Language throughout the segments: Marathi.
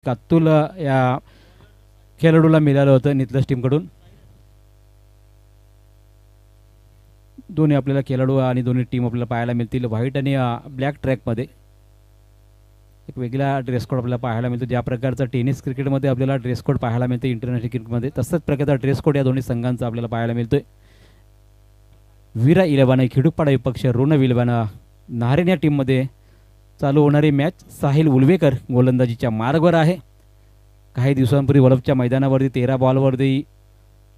अतुल या खेळाडूला मिळालं होतं नितलस टीमकडून। दोन्ही आपल्याला खेळाडू आणि दोन्ही टीम आपल्याला पाहायला मिळतील व्हाईट आणि ब्लॅक ट्रॅकमध्ये। एक वेगळा ड्रेस कोड आपल्याला पाहायला मिळतो। ज्या प्रकारचा टेनिस क्रिकेटमध्ये आपल्याला ड्रेस कोड पाहायला मिळतो इंटरनॅशनल क्रिकेटमध्ये, तसंच प्रकारचा ड्रेस कोड या दोन्ही संघांचा आपल्याला पाहायला मिळतोय। वीरा 11 खिडूकपाडा विपक्ष ऋण विलवाना नाहरेन या टीममध्ये चालू होणारी मॅच साहिल उलवेकर गोलंदाजीच्या मार्गावर आहे। काही दिवसांपूर्वी वलभच्या मैदानावरती 13 बॉलवरती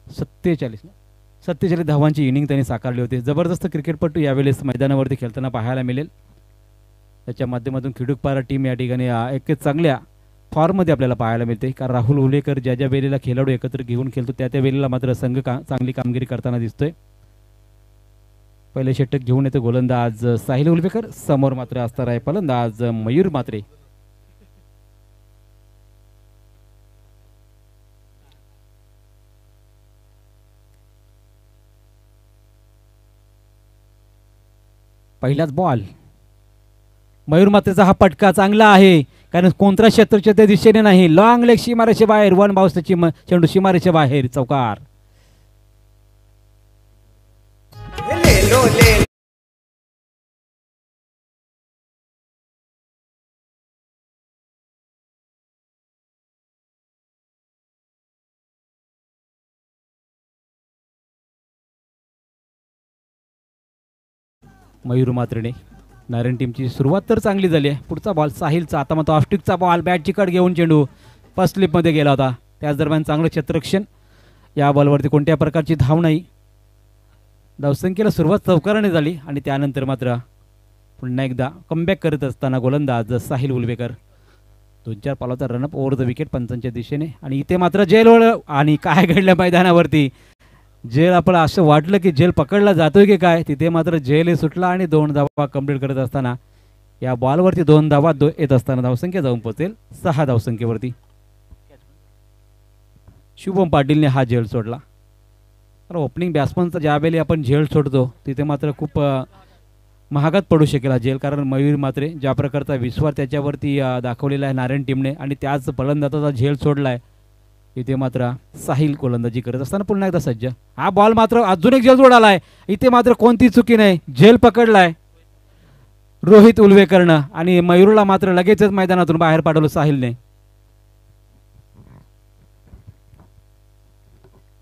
47 धावांची इनिंग त्यांनी साकारली होती। जबरदस्त क्रिकेटपटू यावेळेस मैदानावरती खेळताना पाहायला मिळेल। त्याच्या माध्यमातून खिडूकपाडा टीम या ठिकाणी एक चांगल्या फॉर्ममध्ये आपल्याला पाहायला मिळते। कारण राहुल उलवेकर ज्या वेळेला खेळाडू एकत्र घेऊन खेळतो त्या वेळेला मात्र संघ चांगली कामगिरी करताना दिसतोय। पहिले षटक घेऊन येतो गोलंदाज साहिल उलवेकर, समोर मात्र असणार आहे फलंदाज मयूर म्हात्रे। पहिलाच बॉल मयूर म्हात्रेचा हा पटका चांगला आहे, कारण कोणत्या क्षेत्राच्या त्या दिशेने नाही, लॉंग लेग सीमारेषे बाहेर, वन बाउन्सची चेंडू सीमारेषे बाहेर, चौकार। मयूर म्हात्रेने नारायण टीमची सुरुवात तर चांगली झाली आहे। पुढचा बॉल साहिलचा, आता मग ऑफस्टिकचा बॉल बॅटची कट घेऊन चेंडू फर्स्ट स्लिपमध्ये गेला होता। त्याच दरम्यान चांगलं क्षेत्ररक्षण, या बॉलवरती कोणत्या प्रकारची धाव नाही। धावसंख्येला सुरुवात चौकाराने झाली आणि त्यानंतर मात्र पुन्हा एकदा कमबॅक करत असताना गोलंदाज साहिल उलवेकर 2-4 बॉलचा रनअप ओव्हर द विकेट पंचांच्या दिशेने। आणि इथे मात्र जेल आणि काय घडलं मैदानावरती, जेल आपलं असं वाटलं की जेल पकडला जातोय की काय, तिथे मात्र जेल सुटला आणि 2 धावा कंप्लीट करत असताना या बॉलवरती 2 धावा येत असताना धावसंख्या जाऊन पोहोचेल 6 धावसंख्येवरती। शुभम पाटीलने हा झेल सोडला। तर ओपनिंग बॅट्समनचा ज्यावेळी आपण झेल सोडतो तिथे मात्र खूप महागात पडू शकेल हा झेल, कारण मयूर म्हात्रे ज्या प्रकारचा विश्वास त्याच्यावरती दाखवलेला आहे नारायण टीमने आणि त्याच फलंदाजाचा झेल सोडलाय, इथे मात्र साहिल गोलंदाजी करत असताना पुन्हा एकदा सज्ज। हा बॉल मात्र अजून एक झेल जोडालाय, इथे मात्र कोणती चुकी नाही, झेल पकडलाय रोहित उलवेकरनं आणि मयूरला मात्र लगेचच मैदानातून बाहेर पाठवलं साहिलने।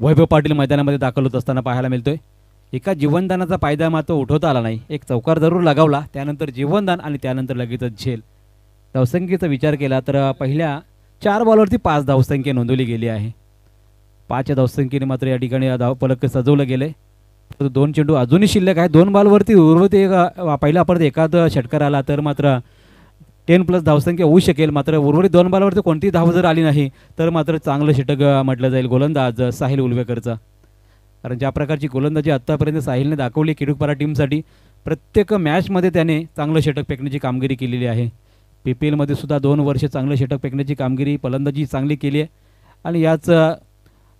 वैभव पाटील मैदानामध्ये दाखल होत असताना पाहायला मिळतोय। एका जीवनदानाचा फायदा मात्र उठवता आला नाही, एक चौकार जरूर लगावला, त्यानंतर जीवनदान आणि त्यानंतर लगेचच झेल। धावसंख्येचा विचार केला तर पहिल्या 4 बॉलवरती 5 धावसंख्या नोंदवली गेली आहे। 5 धावसंख्येने मात्र या ठिकाणी धावफलक सजवलं गेले। 2 चेंडू अजूनही शिल्लक आहे, 2 बॉलवरती उर्वरित पहिला परत एखाद षटकार आला तर मात्र 10+ धावसंख्या होऊ शकेल। मात्र उर्वरित 2 बॉलवरती कोणतीही धाव जर आली नाही तर मात्र चांगलं षटक म्हटलं जाईल गोलंदाज साहिल उलवेकरचा, कारण ज्या प्रकारची गोलंदाजी आत्तापर्यंत साहिलने दाखवली खिडूकपाडा टीमसाठी, प्रत्येक मॅचमध्ये त्याने चांगलं षटक फेकण्याची कामगिरी केलेली आहे। PPL मध्ये सुद्धा 2 वर्ष चांगलं षटक फेकण्याची कामगिरी, फलंदाजी चांगली केली आहे आणि याच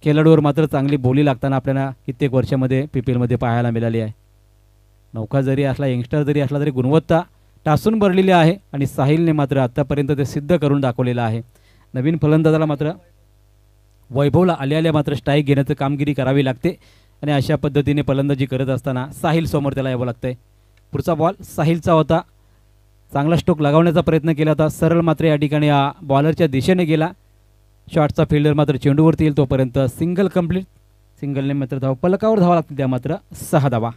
खेळाडूवर मात्र चांगली बोली लागताना आपल्याला कित्येक वर्षामध्ये PPL मध्ये पाहायला मिळाली आहे। नौका जरी असला, यंगस्टर जरी असला तरी गुणवत्ता टासून भरलेली आहे आणि साहिलने मात्र आत्तापर्यंत ते सिद्ध करून दाखवलेलं आहे। नवीन फलंदाजाला मात्र वैभवला आल्या मात्र स्ट्राईक घेण्याची कामगिरी करावी लागते आणि अशा पद्धतीने फलंदाजी करत असताना साहिल समोर त्याला यावं लागतंय। पुढचा बॉल साहिलचा होता, चांगला स्ट्रोक लगावण्याचा प्रयत्न केला होता, सरळ मात्र या ठिकाणी बॉलरच्या दिशेने गेला। शॉटचा फिल्डर मात्र चेंडूवरती येईल तोपर्यंत सिंगल कंप्लीट, सिंगलने मात्र धाव फलकावर धावा लागतील, त्या मात्र 6 धावा।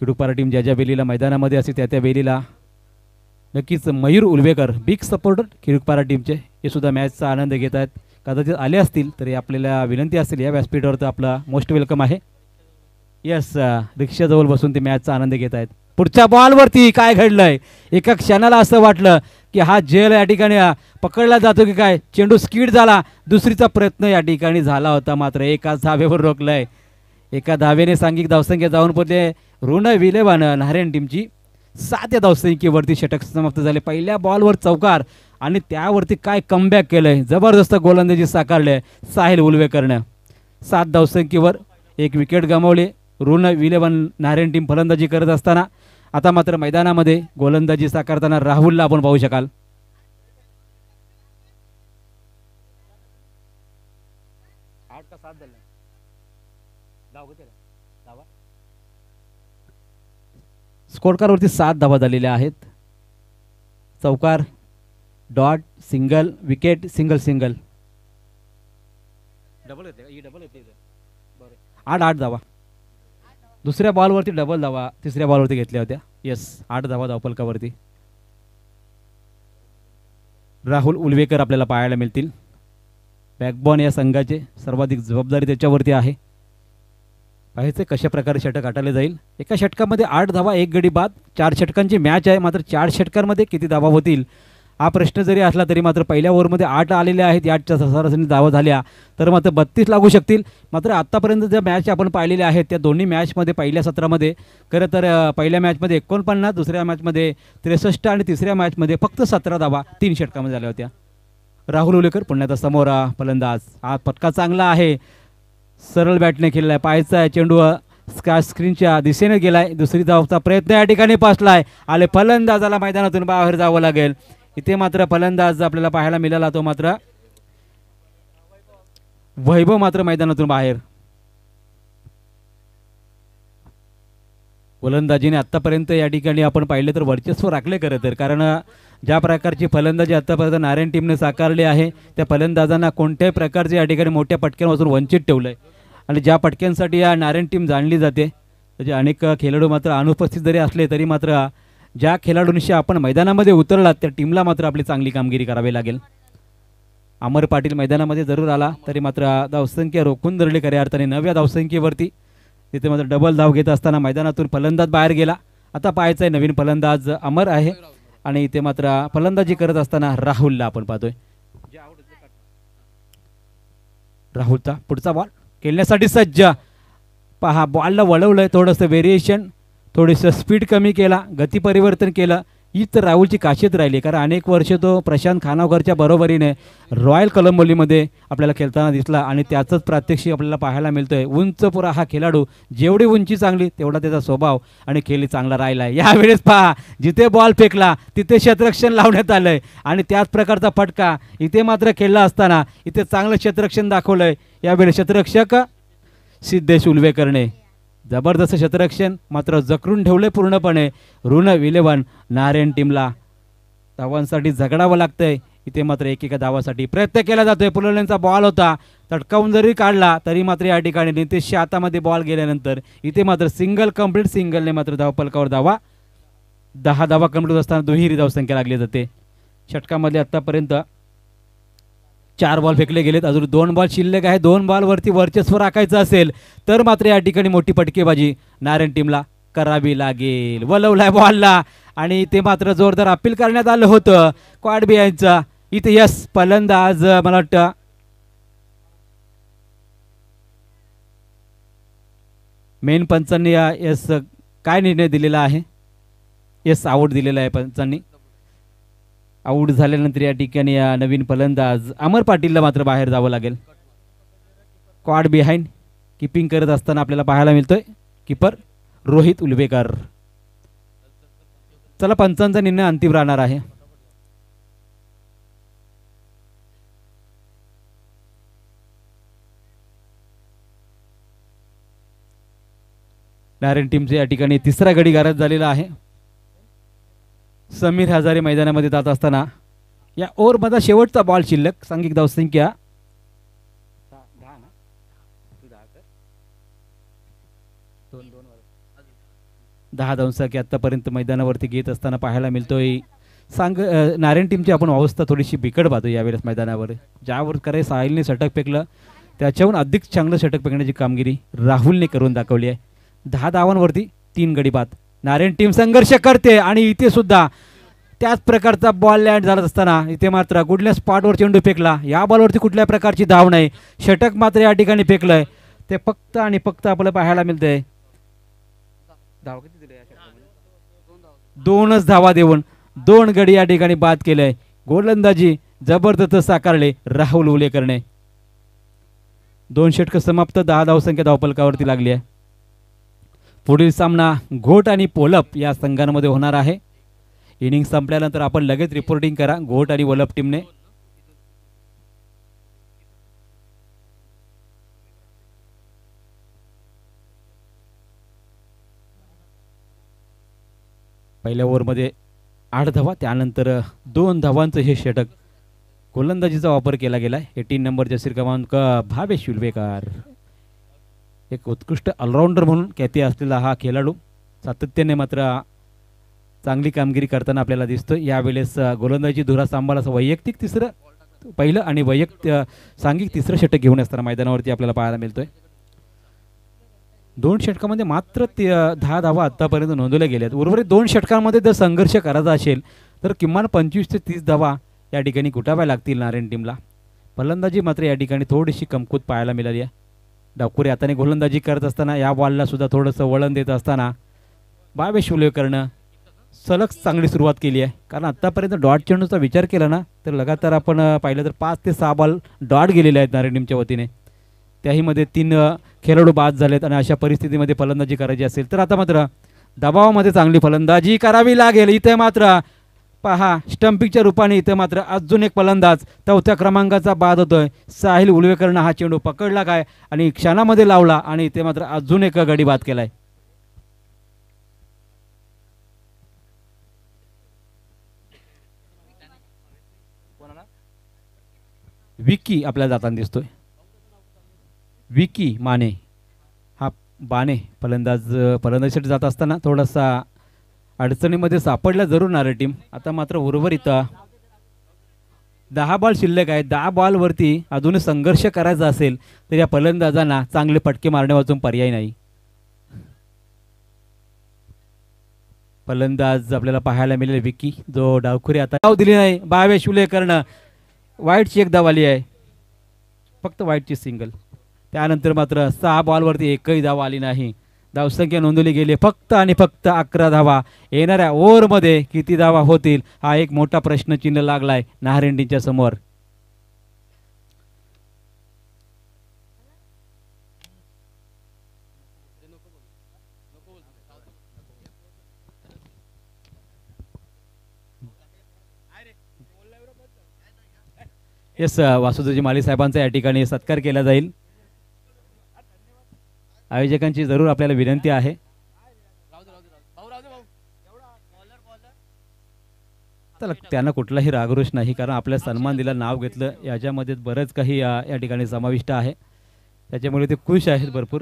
खिडूकपाडा टीम ज्या वेळेला मैदानामध्ये असते त्या वेळेला नक्कीच मयूर उलवेकर बिग सपोर्टर खिडूकपाडा टीमचे, हे सुद्धा मॅचचा आनंद घेत आहेत। कदाचित आले असतील तरी आपल्याला विनंती असेल या व्यासपीठावर तर आपला मोस्ट वेलकम आहे। यस, रिक्षाजवळ बसून ते मॅचचा आनंद घेत आहेत। पुढच्या बॉलवरती काय घडलंय, एका क्षणाला असं वाटलं की हा झेल या ठिकाणी पकडला जातो की काय, चेंडू स्किड झाला, दुसरीचा प्रयत्न या ठिकाणी झाला होता, मात्र एकाच धावेवर रोखलंय। एका धावेने सांघिक धावसंख्या जाऊन पोहोचले ऋण विलेवानं नारायण टीमची 7 धावसंख्येवरती षटक समाप्त झाले। पहिल्या बॉलवर चौकार आणि त्यावरती काय कमबॅक केलंय, जबरदस्त गोलंदाजी साकारले साहिल उलवेकरनं। 7 धावसंख्येवर 1 विकेट गमावले। ऋण 11 नारायण टीम फलंदाजी करत असताना आता मात्र मैदानामध्ये गोलंदाजी साकारताना राहुलला आपण पाहू शकाल. स्कोर कार्ड वरती 7 धावा झालेल्या आहेत. चौकार, dot, single, wicket, single single, double येते, डबल येते. 8 धावा. दुसऱ्या बॉलवरती डबल धावा तिसऱ्या बॉलवरती घेतल्या होत्या. येस, 8 धावा धावफलकावरती. राहुल उलवेकर आपल्याला पाहायला मिळतील. बॅकबॉन या संघाचे, सर्वाधिक जबाबदारी त्याच्यावरती आहे. पाहायचं कशा प्रकारे षटक हाताळले जाईल. एका षटकामध्ये 8 धावा 1 गडी बाद. 4 षटकांची मॅच आहे, मात्र 4 षटकांमध्ये किती धावा होतील हा प्रश्न जरी असला तरी मात्र पहिल्या ओव्हरमध्ये 8 आलेल्या आहेत. 8च्या सरासरी धावा झाल्या तर मात्र 32 लागू शकतील. मात्र आत्तापर्यंत ज्या मॅच आपण पाहिलेल्या आहेत त्या दोन्ही मॅचमध्ये पहिल्या सत्रामध्ये खरं तर पहिल्या मॅचमध्ये 49, दुसऱ्या मॅचमध्ये 63 आणि तिसऱ्या मॅचमध्ये फक्त 17 धावा 3 षटकामध्ये झाल्या होत्या. राहुल उलेकर पुन्हा आता समोर फलंदाज. हा फटका चांगला आहे, सरळ बॅटने खेळलाय. पाहायचा आहे चेंडू स्क्रीनच्या दिशेने गेलाय. दुसरी धावचा प्रयत्न या ठिकाणी पासलाय. आले फलंदाजाला मैदानातून बाहेर जावं लागेल. इथे मात्र फलंदाज आपल्याला पाहायला मिळाला तो मात्र वैभव मात्र मैदानातून बाहेर. गोलंदाजीने आतापर्यंत या ठिकाणी आपण पाहिले तर वर्चस्व राखले खरं तर, कारण ज्या प्रकारची फलंदाजी आतापर्यंत नारायण टीमने साकारली आहे त्या फलंदाजांना कोणत्याही प्रकारचे या ठिकाणी मोठ्या पटक्यांपासून वंचित ठेवलंय. आणि ज्या पटक्यांसाठी या नारायण टीम जाणली जाते त्याचे अनेक खेळाडू मात्र अनुपस्थित जरी असले तरी मात्र ज्या खेळाडूंशी आपण मैदानामध्ये उतरलात त्या टीमला मात्र आपली चांगली कामगिरी करावी लागेल. अमर पाटील मैदानामध्ये जरूर आला तरी मात्र धावसंख्या रोखून धरली खऱ्या अर्थाने 9व्या धावसंख्येवरती. तिथे मात्र डबल धाव घेत असताना मैदानातून फलंदाज बाहेर गेला. आता पाहायचं आहे नवीन फलंदाज अमर आहे आणि इथे मात्र फलंदाजी करत असताना राहुलला आपण पाहतोय. राहुलचा पुढचा बॉल खेळण्यासाठी सज्ज. पहा बॉलला वळवलंय, थोडंसं व्हेरिएशन, थोडंसं स्पीड कमी केला, गती परिवर्तन केलं. हीच तर राहुलची खासियत राहिली, कारण अनेक वर्ष तो प्रशांत खानावकरच्या बरोबरीने रॉयल कोलंबोलीमध्ये आपल्याला खेळताना दिसला आणि त्याचंच प्रात्यक्षिक आपल्याला पाहायला मिळतोय. उंच पुरा हा खेळाडू, जेवढी उंची चांगली तेवढा त्याचा स्वभाव आणि खेळ चांगला राहिला आहे. यावेळेस पहा जिथे बॉल फेकला तिथे क्षेत्ररक्षण लावण्यात आलंय आणि त्याच प्रकारचा फटका इथे मात्र खेळला असताना इथे चांगलं क्षेत्ररक्षण दाखवलंय. यावेळेस क्षेत्ररक्षक सिद्धेश उलवेकरने जबरदस्त क्षेत्ररक्षण मात्र जखडून ठेवले पूर्णपणे. ऋण विलेवन नारायण टीमला धावांसाठी झगडावं लागतंय. इथे मात्र एकेका धावासाठी प्रयत्न केला जातोय. पुललेंचा बॉल होता, तटकावून जरी काढला तरी मात्र या ठिकाणी नितेशच्या हातामध्ये बॉल गेल्यानंतर इथे मात्र सिंगल कंप्लीट. सिंगलने मात्र धावफलकावर धावा 10 धावा कंप्लीट असताना दुहेरी धावसंख्या लागली जाते. षटकामध्ये आतापर्यंत 4 बॉल फेकले गेलेत, अजून 2 बॉल शिल्लक आहे. 2 बॉलवरती वर्चस्व राखायचं असेल तर मात्र या ठिकाणी मोठी पटकेबाजी नारायण टीमला करावी लागेल. वलवलाय बॉलला आणि इथे मात्र जोरदार अपील करण्यात आलं होतं क्वाड बिहाइंडचा. इथे यस फलंदाज मला वाटतं मेन पंचांनी यस काय निर्णय दिलेला आहे. यस आऊट दिलेला आहे पंचांनी. आऊट झाल्यानंतर या ठिकाणी या नवीन फलंदाज अमर पाटीलला मात्र बाहेर जावं लागेल. क्वाड बिहाइंड किपिंग करत असताना आपल्याला पाहायला मिळतोय किपर रोहित उलवेकर. चला पंचांचा निर्णय अंतिम राहणार आहे. नारायण टीमचे या ठिकाणी तिसरा गडी गारद झालेला आहे. समीर हजारे मैदानामध्ये जात असताना या ओव्हरमधला शेवटचा बॉल शिल्लक. सांघिक धावसंख्या 10 धावसंख्या आतापर्यंत मैदानावरती घेत असताना पाहायला मिळतोय. नारायण टीमची आपण अवस्था थोडीशी बिकट पाहतो यावेळेस मैदानावर. ज्यावर करे साहिलने षटक फेकलं त्याच्याहून अधिक चांगलं षटक फेकण्याची कामगिरी राहुलने करून दाखवली आहे. 10 धावांवरती 3 गडी बाद. नारायण टीम संघर्ष करते आणि इथे सुद्धा त्याच प्रकारचा बॉल लँड झाला असताना इथे मात्र कुठल्या स्पॉटवर चेंडू फेकला. या बॉलवरती कुठल्या प्रकारची धाव नाही. षटक मात्र या ठिकाणी फेकलंय. ते फक्त आणि फक्त आपल्याला पाहायला मिळतंय 2च धावा देऊन 2 गडी या ठिकाणी बाद केलंय. गोलंदाजी जबरदस्त साकारले राहुल उलेकरने. 2 षटक समाप्त. 10 धावसंख्या धावफलकावरती लागली आहे. पुढील सामना घोट आणि पोलप या संघांमध्ये होणार आहे. इनिंग संपल्यानंतर आपण लगेच रिपोर्टिंग करा घोट आणि पोलप टीमने. पहिल्या ओव्हरमध्ये 8 धावा, त्यानंतर 2 धावांचं हे षटक. गोलंदाजीचा वापर केला गेला आहे. 18 नंबर जर्सी क्रमांक भावेश विलवेकर, एक उत्कृष्ट ऑलराऊंडर म्हणून ख्याती असलेला हा खेळाडू सातत्याने मात्र चांगली कामगिरी करताना आपल्याला दिसतो. यावेळेस गोलंदाजी धुरा सांभाळाचं वैयक्तिक तिसरं पहिलं आणि सांघिक तिसरं षटक घेऊन असताना मैदानावरती आपल्याला पाहायला मिळतोय. 2 षटकामध्ये मात्र 10 धावा आत्तापर्यंत नोंदवल्या गेल्या आहेत. उर्वरित 2 षटकांमध्ये जर संघर्ष करायचा असेल तर किमान 25 ते 30 धावा या ठिकाणी कुटाव्या लागतील नारायण टीमला. फलंदाजी मात्र या ठिकाणी थोडीशी कमकुत पाहायला मिळाली आहे. डावखुरी हाताने गोलंदाजी करत असताना या बॉलला सुद्धा थोडंसं वळण देत असताना भावेश विलवेकरनं सलग चांगली सुरुवात केली आहे. कारण आत्तापर्यंत डॉट चेंडूचा विचार केला ना तर लगातार आपण पाहिलं तर 5 ते 6 बॉल डॉट गेलेले आहेत नारायण टीमच्या वतीने. त्याहीमध्ये 3 खेळाडू बाद झालेत आणि अशा परिस्थितीमध्ये फलंदाजी करायची असेल तर आता मात्र दबावामध्ये चांगली फलंदाजी करावी लागेल. इथे मात्र पहा स्टंपिंगच्या रूपाने इथे मात्र अजून एक फलंदाज 4थ्या क्रमांकाचा बाद होतोय. साहिल उलवेकरनं हा चेंडू पकडला काय आणि क्षणामध्ये लावला आणि इथे मात्र अजून एक गडी बाद केलाय. विकी आपल्याला जाताना दिसतोय. विकी माने हा बाने फलंदाजीसाठी जात असताना थोडासा अडचणीमध्ये सापडला जरूर नारायण टीम. आता मात्र उर्वरित 10 बॉल शिल्लक आहे. 10 बॉलवरती अजून संघर्ष करायचा असेल तर या फलंदाजांना चांगले फटके मारणे वाचून पर्याय नाही. फलंदाज आपल्याला पाहायला मिळेल विकी, जो डावखुरी आता धाव दिली नाही. भावेश विलवेकरनं वाईटची एक धाव आली आहे, फक्त वाईटची सिंगल. त्यानंतर मात्र 6 बॉलवरती एकही धाव आली नाही. धावसंख्या नोंदवली गेली फक्त आणि फक्त 11 धावा. येणाऱ्या ओव्हरमध्ये किती धावा होतील हा एक मोठा प्रश्नचिन्ह लागलाय नारायण टीमच्या समोर. येस, वासुदेवजी माली साहेबांचा या ठिकाणी सत्कार केला जाईल. आयोजकांची जरूर आपल्याला विनंती आहे. तर त्यांना कुठलाही रागरोष नाही, कारण आपल्या सन्मान दिला, नाव घेतलं, याच्यामध्ये बरंच काही या ठिकाणी समाविष्ट आहे. त्याच्यामुळे ते खुश आहेत भरपूर.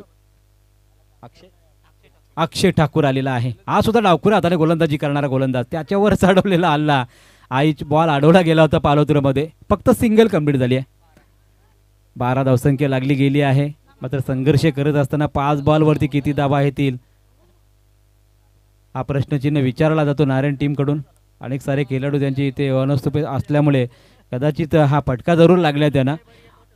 अक्षय ठाकूर आलेला आहे. हा सुद्धा डावखुरा हाताने गोलंदाजी करणारा गोलंदाज. त्याच्यावर चढवलेला हल्ला, आईच बॉल अडवला गेला होता पालोतुरामध्ये, फक्त सिंगल कंप्लीट झाली आहे. 12 धावसंख्या लागली गेली आहे. मात्र संघर्ष करत असताना 5 बॉलवरती किती धावा येतील हा प्रश्नचिन्ह विचारला जातो नारायण टीमकडून. अनेक सारे खेळाडू त्यांची इथे अनुपस्थित असल्यामुळे कदाचित हा फटका जरूर लागला त्यांना.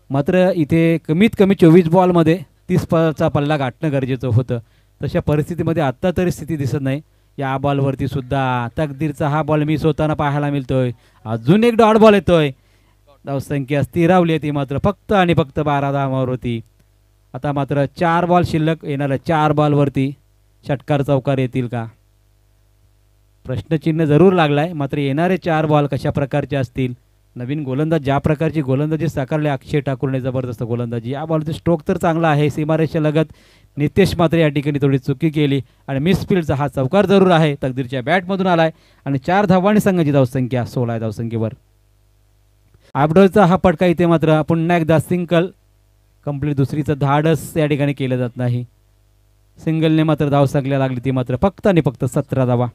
मात्र इथे कमीत कमी 24 बॉलमध्ये 30चा पल्ला गाठणं गरजेचं होतं. तशा परिस्थितीमध्ये आत्ता तरी स्थिती दिसत नाही. या बॉलवरती सुद्धा तकदीरचा हा बॉल मिस होताना पाहायला मिळतोय. अजून एक डॉट बॉल येतोय. धावसंख्या स्थिरावली आहे ती मात्र फक्त आणि फक्त 12 धावांवर होती. आता मात्र 4 बॉल शिल्लक. येणाऱ्या 4 बॉलवरती षटकार चौकार येतील का प्रश्नचिन्ह जरूर लागलाय. मात्र येणारे 4 बॉल कशा प्रकारचे असतील. नवीन गोलंदाज ज्या प्रकारची गोलंदाजी साकारली अक्षय ठाकूरने, जबरदस्त गोलंदाजी. या बॉलचा स्ट्रोक तर चांगला आहे. सीमारेषा लगत नितेश मात्र या ठिकाणी थोडी चुकी केली आणि मिसफिल्डचा हा चौकार जरूर आहे. तकदीरच्या बॅटमधून आलाय आणि 4 धावांनी संघाची धावसंख्या 16 धावसंख्येवर. आबडोचा हा फटका इथे मात्र पुन्हा एकदा सिंगल कंप्लीट. दुसरीचं धाडस या ठिकाणी केलं जात नाही. सिंगलने मात्र धावसंख्या लागली ती मात्र फक्त आणि फक्त 17 धावा.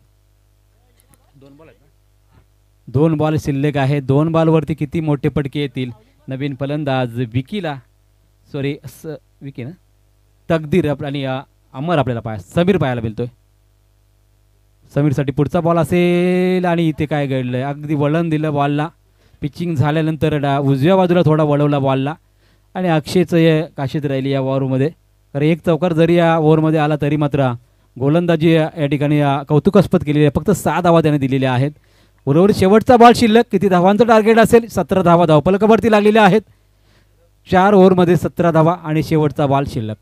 2 बॉल शिल्लक आहे. 2 बॉलवरती किती मोठे फटके येतील. नवीन फलंदाज विकीला विकी ना तकदीर आणि अमर आपल्याला समीर पाहायला मिळतोय. समीरसाठी पुढचा बॉल असेल आणि इथे काय घडलंय, अगदी वळण दिलं बॉलला. पिचिंग झाल्यानंतर उजव्या बाजूला थोडा वळवला बॉलला आणि अक्षयचं काशीत राहिली या ओव्हरमध्ये. तर एक चौकार जरी या ओव्हरमध्ये आला तरी मात्र गोलंदाजी या ठिकाणी कौतुकास्पद केलेली आहे. फक्त 6 धावा त्याने दिलेल्या आहेत. उर्वरित शेवटचा बॉल शिल्लक. किती धावांचं टार्गेट असेल. 17 धावा धावफलकावरती लागलेल्या आहेत. 4 ओव्हरमध्ये 17 धावा आणि शेवटचा बॉल शिल्लक.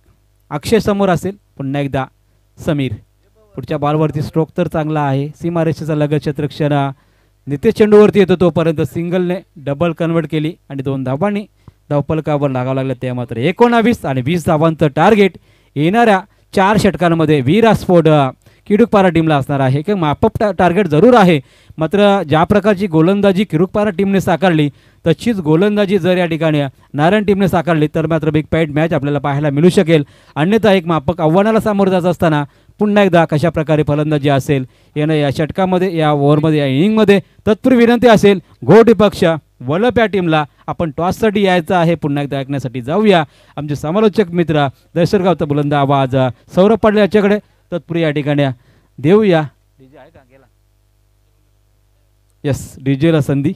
अक्षय समोर असेल. पुन्हा एकदा समीर. पुढच्या बॉलवरती स्ट्रोक तर चांगला आहे. सीमारेषेचा लगत क्षेत्ररक्षण नितेश चेंडूवरती येतो तोपर्यंत सिंगलने डबल कन्वर्ट केली आणि 2 धावांनी धावफलकावर लागावं लागलं. ते मात्र 19 आणि 20 धावांचं टार्गेट येणाऱ्या 4 षटकांमध्ये वीरास्फोट किडुकपारा टीमला असणार आहे. की मापप टार्गेट जरूर आहे, मात्र ज्या प्रकारची गोलंदाजी किडुकपारा टीमने साकारली तशीच गोलंदाजी जर या ठिकाणी नारायण टीमने साकारली तर मात्र बिग पॅट मॅच आपल्याला पाहायला मिळू शकेल. अन्यथा एक मापक आव्हानाला सामोरं जात असताना पुन्हा एकदा कशा प्रकारे फलंदाजी असेल यानं या षटकामध्ये, या ओव्हरमध्ये, या इनिंगमध्ये. तत्पूर्वी विनंती असेल गोटी पक्ष वलप या टीमला आपण टॉससाठी यायचं आहे. पुन्हा एकदा ऐकण्यासाठी जाऊया आमचे समालोचक मित्र दर्शकगावचा बुलंद आवाज सौरभ पाटील याच्याकडे. तत्पूर्वी या ठिकाणी देऊया डीजे आहे का गेला, यस डीजेला संधी.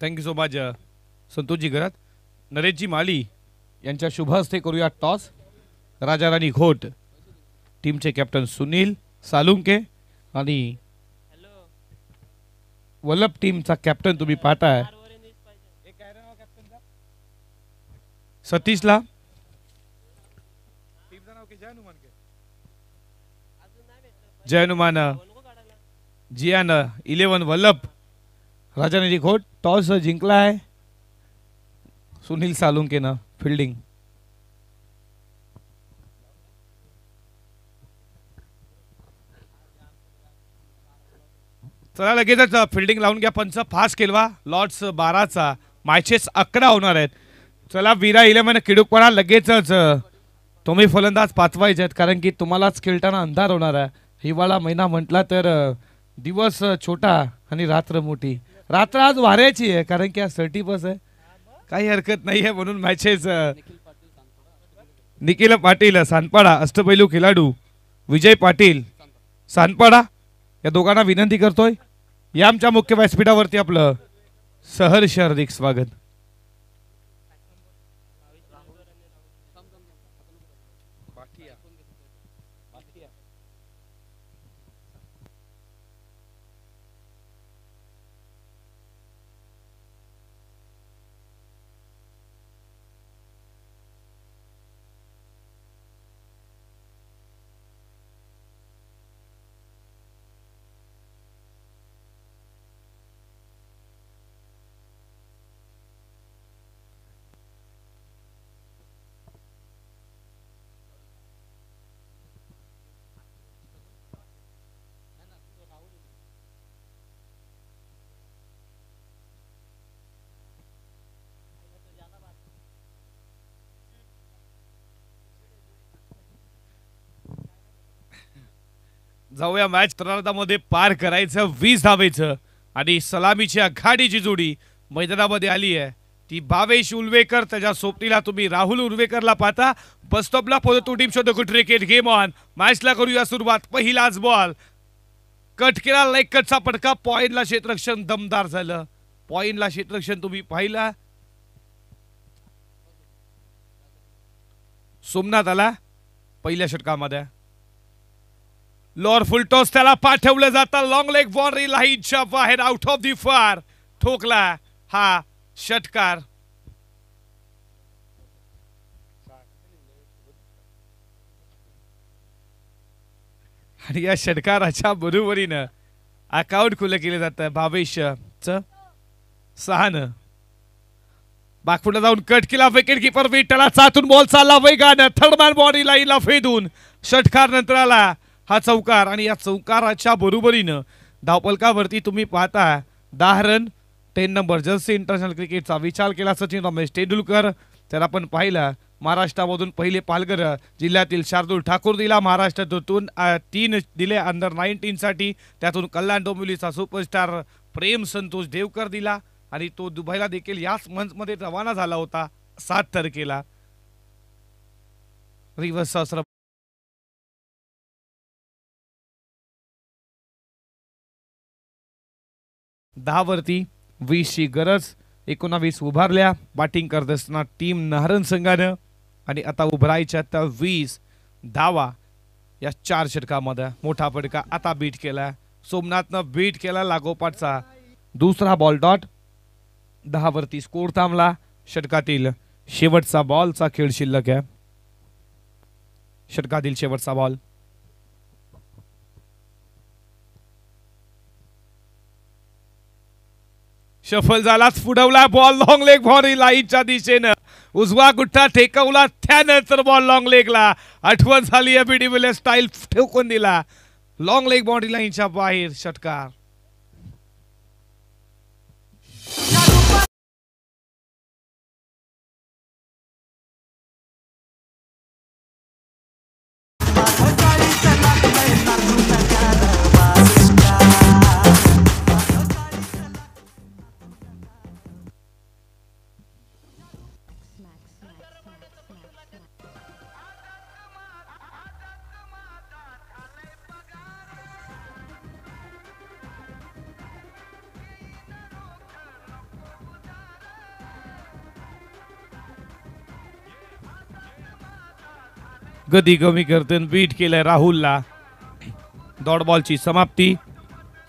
थँक्यू सो मच संतोषजी घरात. नरेशजी माली यांच्या शुभ हस्ते करूया टॉस. राजा राणी घोट टीमचे कॅप्टन सुनील सालुंके आणि वल्लभ टीमचा कॅप्टन तुम्ही पाहताय सतीशला. जय हनुमान जियान 11 वल्लभ. राजाने घोट टॉस जिंकला आहे. सुनील सालुंकेनं फिल्डिंग. चला लगेचच फिल्डिंग लावून घ्या. पंच फास्ट केलवा लॉर्ड्स 12चा मॅचेस 11 होणार आहेत. चला वीरा 11 किडुकपाडा लगेचच तुम्ही फलंदाज पाचवायचे आहेत, कारण की तुम्हालाच खेळताना अंधार होणार आहे. हिवाळा महिना म्हटला तर दिवस छोटा आणि रात्र मोठी. रात्र आज वाऱ्याची आहे कारण की आज 30 बस आहे, काही हरकत नाही आहे. म्हणून मॅचेस निखिल पाटील सानपाडा अष्टपैलू खेळाडू विजय पाटील सानपाडा या दोघांना विनंती करतोय या आमच्या मुख्य व्यासपीठावरती आपलं सहर्ष हार्दिक स्वागत. जाऊया मॅच तरारदामध्ये पार करायचं 20 धावेचं आणि सलामीची आघाडीची जोडी मैदानामध्ये आली आहे. ती भावेश उल्वेकर, त्याच्या सोबतीला तुम्ही राहुल उल्वेकरला पाहता. बसस्टॉपला पोहोचतो टीम शोध क्रिकेट गेम ऑन. मॅचला करूया सुरुवात. पहिलाच बॉल कट केला, लाईक कटचा पटका. पॉइंटला क्षेत्ररक्षण दमदार झालं. पॉइंटला क्षेत्ररक्षण तुम्ही पाहिला. सोमनाथ आला पहिल्या षटकामध्ये. लॉर फुल टॉस त्याला पाठवलं जातं. लॉंग लेग बाउंड्री लाईनच्या बाहेर आउट ऑफ दी फार ठोकला हा षटकार. आणि या षटकाराच्या बरोबरीनं अकाउंट खुलं केलं जातं भावेशचं 6. बागफुटला जाऊन कट केला. विकेट किपर विठ्ठला चातून बॉल चालला वेगानं. थर्डमॅन बॉडी लाईनला फेदून षटकार नंतर आला हा चौकार. आणि या चौकाराच्या बरोबरीनं धावपलकावरती तुम्ही पाहता 10 रन. 10 नंबर जर्सी इंटरनॅशनल क्रिकेटचा विचार केला सचिन रमेश तेंडुलकर तर आपण पाहिलं महाराष्ट्रामधून पहिले पालघर जिल्ह्यातील शार्दूल ठाकूर दिला महाराष्ट्रातून 3 दिले अंडर 19 साठी, त्यातून कल्याण डोंबिवलीचा सुपरस्टार प्रेम संतोष देवकर दिला आणि तो दुबईला देखील याच मंचमध्ये रवाना झाला होता 7 तारखेला. रिवर्स सहस्र 10 वरती 20 ची गरज, 19 उभारल्या बॅटिंग करत असताना टीम नहरन संघानं आणि आता उभरायच्या त्या 20 धावा या 4 षटकामध्ये. मोठा फटका आता बीट केला, सोमनाथनं बीट केला लागोपाठचा दुसरा बॉल डॉट. 10 वरती स्कोर थांबला. षटकातील शेवटचा बॉलचा खेळ शिल्लक आहे. षटकातील शेवटचा बॉल शफल झाला, फुडवला बॉल लॉंग लेग बॉडी लाईनच्या दिशेनं, उजवा गुट्टा टेकवला, त्यानंतर बॉल लॉंग लेगला. आठवण झाली बीडी विलियर्स स्टाईल ठेवून दिला लॉंग लेग बॉडी लाईनच्या बाहेर. षटकार गती कमी करते बीट केलंय राहुलला. डॉट बॉलची समाप्ती.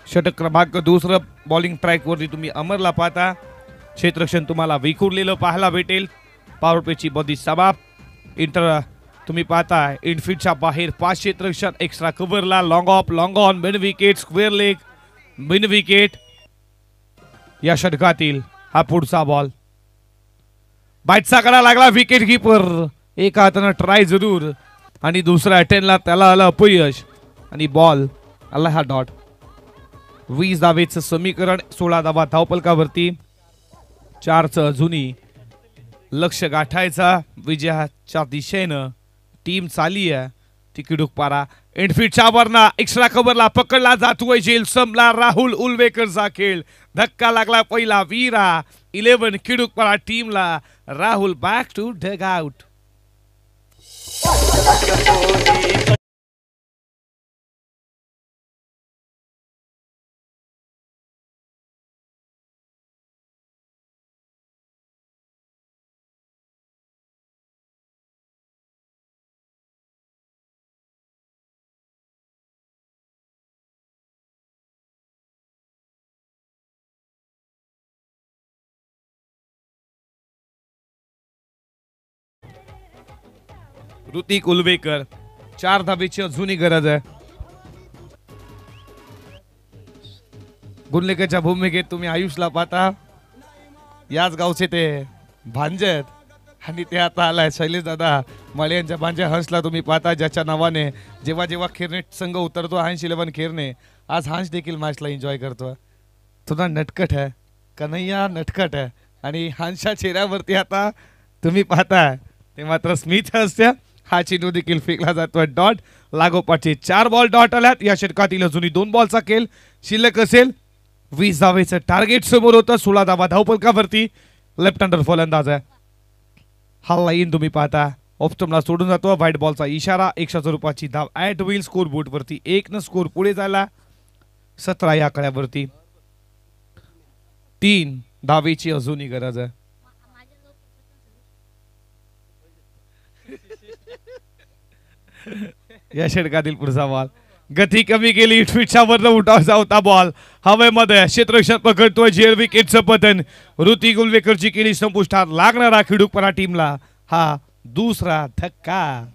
षटक क्रमांक दुसरं बॉलिंग ट्रॅक वरती तुम्ही अमरला पाहता. क्षेत्ररक्षण तुम्हाला विखुरलेलं पाहायला भेटेल. पॉवर प्लेची बॉडी समाप्त. इंटर तुम्ही पाहता इनफिटच्या बाहेर 5 क्षेत्ररक्षण एक्स्ट्रा कव्हरला. Long off, long on, mid wicket, square leg, mid wicket. या षटकातील हा पुढचा बॉल बॅटचा कडा लागला. विकेट कीपर एका हातानं ट्राय जरूर आणि दुसऱ्या अटेम्प्टला त्याला आलं अपयश आणि बॉल आला हा डॉट. 20 धावेचं समीकरण, 16 धावा धावपलकावरती. 4चं अजूनही लक्ष गाठायचा. विजयाच्या दिशेनं टीम चाली आहे. ती किडुकपारा एंडफिटच्या वरना एक्स्ट्रा कव्हरला पकडला जातोय झेल. संपला राहुल उलवेकरचा खेळ. धक्का लागला पहिला वीरा 11 किडुकपारा टीमला. Rahul back to dugout. Hrithik Ulwekar 4 धावेची अजूनही गरज आहे. गुणलेकरच्या भूमिकेत तुम्ही आयुषला पाहता. याच गावचे ते भांजत आणि ते आता आलाय शैलेश दादा माळे यांच्या भांजा हंसला तुम्ही पाहता, ज्याच्या नावाने जेव्हा जेव्हा खिरणे संघ उतरतो हंस 11 खिरणे. आज हंस देखील मॅचला एन्जॉय करतो. थोडा नटखट आहे कन्हैया, नटखट आहे आणि हंसच्या चेहऱ्यावरती आता तुम्ही पाहता ते मात्र स्मिथ हसत्या. हा चेंडू देखील फेकला जातोय डॉट. लागोपाठचे 4 बॉल डॉट आल्यात. या षटकातील अजूनही 2 बॉलचा खेळ शिल्लक असेल. 20 धावेचं टार्गेट समोर होतं. 16 धावा धावपलकावरती. लेफ्ट हँडर फलंदाज आहे. हा लाईन तुम्ही पाहता ऑफस्टम्पला सोडून जातो. व्हाईट बॉलचा इशारा. 100 स्वरूपाची धाव ॲट व्हील स्कोर बोर्ड वरती. 1 न स्कोर पुढे झाला. 17 या आकड्यावरती. 3 धावेची अजूनही गरज आहे. या षटकातील पुढचा बॉल गती कमी केली. ट्विटच्या वरनं उठावचा होता बॉल हवेमध्ये. क्षेत्ररक्षण पकडतोय. जेर विकेटचं पतन. ऋतिक उलवेकरची केली संपुष्टात. लागणारा खिडूकपरा टीमला हा दुसरा धक्का.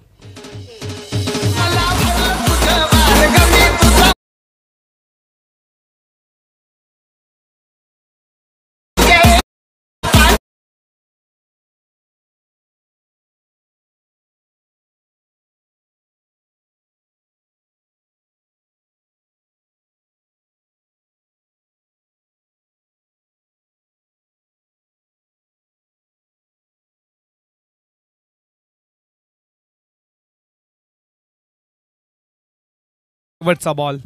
शेवटचा बॉल.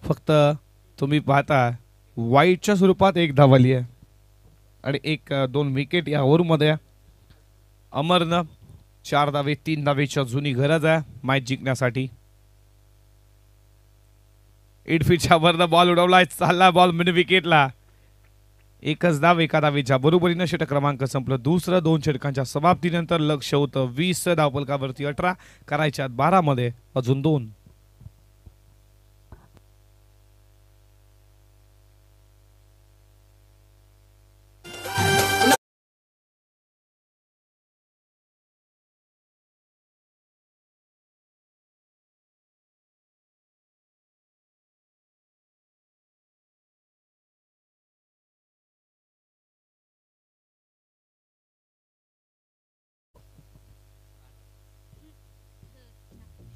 फक्त तुम्ही पाहता वाईटच्या स्वरूपात एक धाव आली आहे आणि एक 2 विकेट या ओव्हरमध्ये. अमरनं 4 धावे 3 धावेच्या जुनी गरज आहे मॅच जिंकण्यासाठी. 8 फीटच्या वरनं बॉल उडवलाय, चालला बॉल मिड विकेटला. एकच धाव एका धावेच्या बरोबरीनं षटक क्रमांक संपलं. दुसरं 2 षटकांच्या समाप्तीनंतर लक्ष होतं 20 धावफलकावरती 18 करायच्यात 12 मध्ये अजून 2.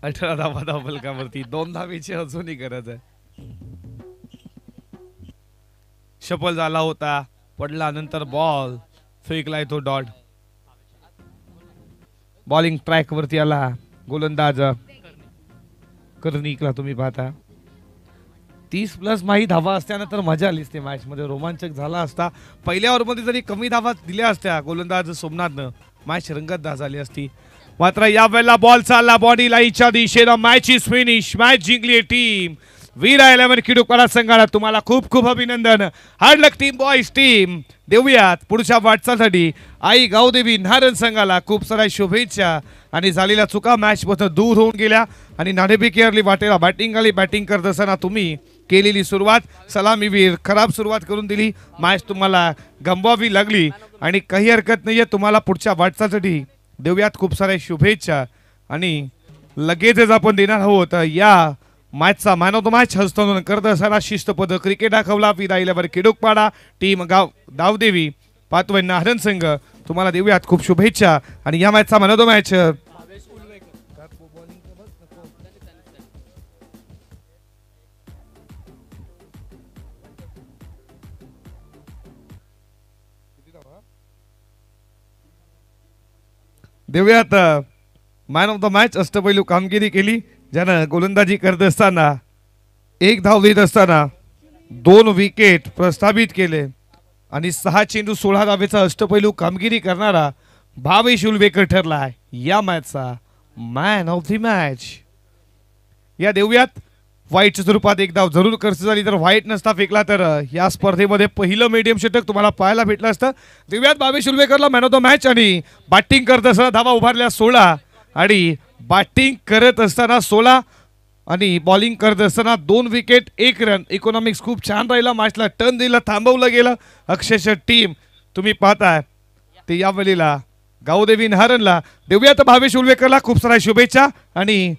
अठरा धावा धावफलकावरती 2 धावेची अजूनही गरज आहे. शफल झाला होता, पडला नंतर बॉल फेकलाय तो डॉट. बॉलिंग ट्रॅक वरती आला गोलंदाज कर्णिकला. तुम्ही पाहता 30+ माही धावा असत्यानंतर मजा आली असते मॅच मध्ये, रोमांचक झाला असता. पहिल्या ओव्हरमध्ये जरी कमी धावा दिल्या असत्या गोलंदाज सोमनाथनं मॅच रंगतदार झाली असती. मात्र यावेळेला बॉल चालला बॉडी लाईनच्या दिशेनं. मॅच इज फिनिश, मॅच जिंकली टीम वीरा 11 किडुकपाडा संघाला. तुम्हाला खूप खूप अभिनंदन. हार्ड लक टीम बॉयज टीम. देऊयात पुढच्या वाटचालीसाठी आई गावदेवी नारन संघाला खूप साऱ्या शुभेच्छा. आणि झालेल्या चुका मॅच मधून दूर होऊन गेल्या आणि नाणेफेकीवरली वाटेला बॅटिंग आली. बॅटिंग करत असताना तुम्ही केलेली सुरुवात सलामीवीर खराब सुरुवात करून दिली. मॅच तुम्हाला गमवावी लागली आणि काही हरकत नाहीये. तुम्हाला पुढच्या वाटचालीसाठी देऊयात खूप साऱ्या शुभेच्छा. आणि लगेचच आपण देणार आहोत या मॅचचा मॅन ऑफ द मॅच हस्तांतरण करत असताना शिस्तपद क्रिकेट दाखवला वीरा 11 किडुकपाडा टीम गावदेवी पातवय नाहरन संघ. तुम्हाला देऊयात खूप शुभेच्छा. आणि या मॅचचा मॅन ऑफ द मॅच देऊयात मॅन ऑफ द मॅच. अष्टपैलू कामगिरी केली ज्यानं गोलंदाजी करत असताना 1 धाव देत असताना 2 विकेट प्रस्थापित केले आणि 6 चेंडू 16 धावेचा अष्टपैलू कामगिरी करणारा भावेश उलवेकर ठरला आहे या मॅचचा मॅन ऑफ द मॅच. या देऊयात व्हाईटच्या स्वरूपात 1 धाव जरूर खर्च झाली तर व्हाईट नसता फेकला तर या स्पर्धेमध्ये पहिलं मीडियम षटक तुम्हाला पाहायला भेटलं असतं. देऊयात भावेश उलवेकरला मॅन ऑफ द मॅच. आणि बॅटिंग करत असताना धावा उभारल्या 16 आणि बॅटिंग करत असताना 16 आणि बॉलिंग करत असताना 2 विकेट 1 रन. इकॉनॉमिक्स खूप छान राहिला. मॅचला टर्न दिला, थांबवलं गेलं. अक्षरशः टीम तुम्ही पाहताय ते यावेळेला गावदेवी नाहरनला. देऊयात भावेश उलवेकरला खूप साऱ्या शुभेच्छा. आणि